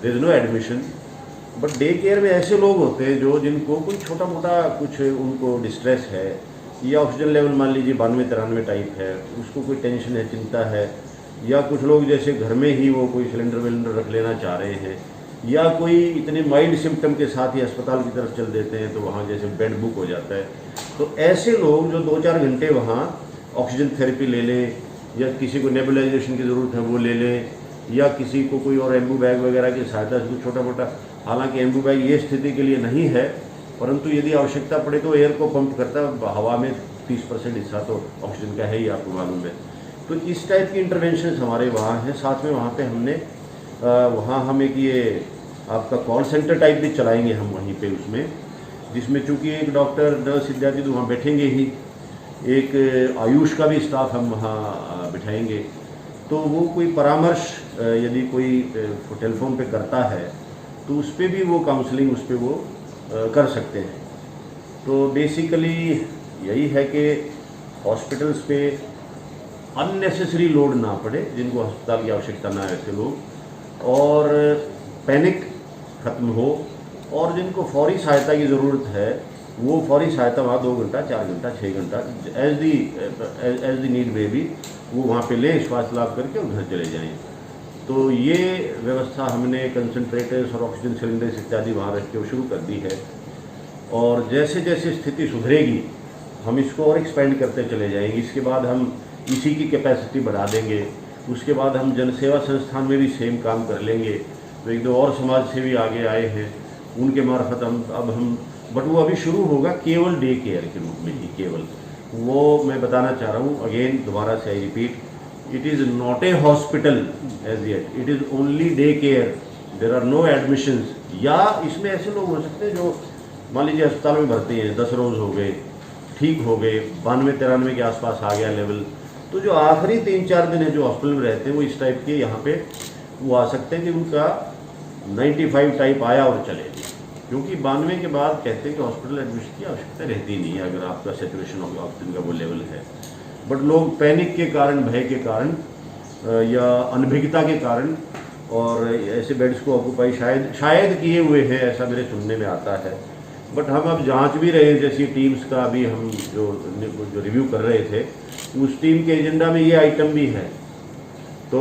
There is no admission. But day care में ऐसे लोग होते हैं जो जिनको कोई छोटा मोटा कुछ उनको डिस्ट्रेस है, या ऑक्सीजन लेवल मान लीजिए 92-93 टाइप है, उसको कोई टेंशन है, चिंता है, या कुछ लोग जैसे घर में ही वो कोई सिलेंडर विलेंडर रख लेना चाह रहे हैं, या कोई इतने माइल्ड सिम्टम के साथ ही अस्पताल की तरफ चल देते हैं, तो वहाँ जैसे बेड बुक हो जाता है। तो ऐसे लोग जो 2-4 घंटे वहाँ ऑक्सीजन थेरेपी ले लें, या किसी को नेबुलाइजेशन की ज़रूरत है वो ले लें, या किसी को कोई और एम्बू बैग वगैरह की सहायता से कुछ छोटा मोटा, हालांकि एम्बू बैग ये स्थिति के लिए नहीं है, परंतु यदि आवश्यकता पड़े तो एयर को पंप करता है, हवा में 30% हिस्सा तो ऑक्सीजन का है ही, आपको मालूम है। तो इस टाइप की इंटरवेंशन हमारे वहाँ हैं। साथ में वहाँ पे हमने वहाँ हम एक ये आपका कॉल सेंटर टाइप भी चलाएंगे हम वहीं पे उसमें, जिसमें चूँकि एक डॉक्टर नर्स इत्यादि तो वहाँ बैठेंगे ही, एक आयुष का भी स्टाफ हम वहाँ बिठाएंगे। तो वो कोई परामर्श यदि कोई टेलीफोन पे करता है तो उस पर भी वो काउंसलिंग उस पर वो कर सकते हैं। तो बेसिकली यही है कि हॉस्पिटल्स पे अननेसेसरी लोड ना पड़े, जिनको अस्पताल की आवश्यकता ना है ऐसे लोग, और पैनिक ख़त्म हो, और जिनको फौरी सहायता की ज़रूरत है वो फौरी सहायता वहाँ 2 घंटा, 4 घंटा, 6 घंटा एज दी नीड में भी वो वहाँ पे लें, श्वास लाभ करके और घर चले जाएँ। तो ये व्यवस्था हमने कंसंट्रेटर्स और ऑक्सीजन सिलेंडर्स इत्यादि वहाँ रख के शुरू कर दी है, और जैसे जैसे स्थिति सुधरेगी हम इसको और एक्सपेंड करते चले जाएंगे। इसके बाद हम इसी की कैपेसिटी बढ़ा देंगे, उसके बाद हम जनसेवा संस्थान में भी सेम काम कर लेंगे। तो 1-2 और समाज सेवी आगे आए हैं, उनके मार्फत हम बट वो अभी शुरू होगा केवल डे केयर के रूप में ही, केवल वो मैं बताना चाह रहा हूँ अगेन, दोबारा से I repeat, it is not a hospital as yet, it is only day care, there are no admissions. या इसमें ऐसे लोग हो सकते हैं जो मान लीजिए अस्पताल में भर्ती हैं, 10 रोज़ हो गए, ठीक हो गए, 92-93 के आसपास आ गया लेवल, तो जो आखिरी 3-4 दिन है जो हॉस्पिटल में रहते हैं वो इस टाइप के यहाँ पे वो आ सकते हैं कि उनका 95 टाइप आया और चले गए। क्योंकि 92 के बाद कहते हैं कि हॉस्पिटल एडमिशन की आवश्यकता रहती नहीं है अगर आपका सेचुरेशन ऑफ ऑक्सीजन का वो लेवल है। बट लोग पैनिक के कारण, भय के कारण या अनभिज्ञता के कारण और ऐसे बेड्स को ऑक्यूपाई शायद किए हुए हैं, ऐसा मेरे सुनने में आता है। बट हम अब जांच भी रहे हैं, जैसी टीम्स का अभी हम जो रिव्यू कर रहे थे, उस टीम के एजेंडा में ये आइटम भी है। तो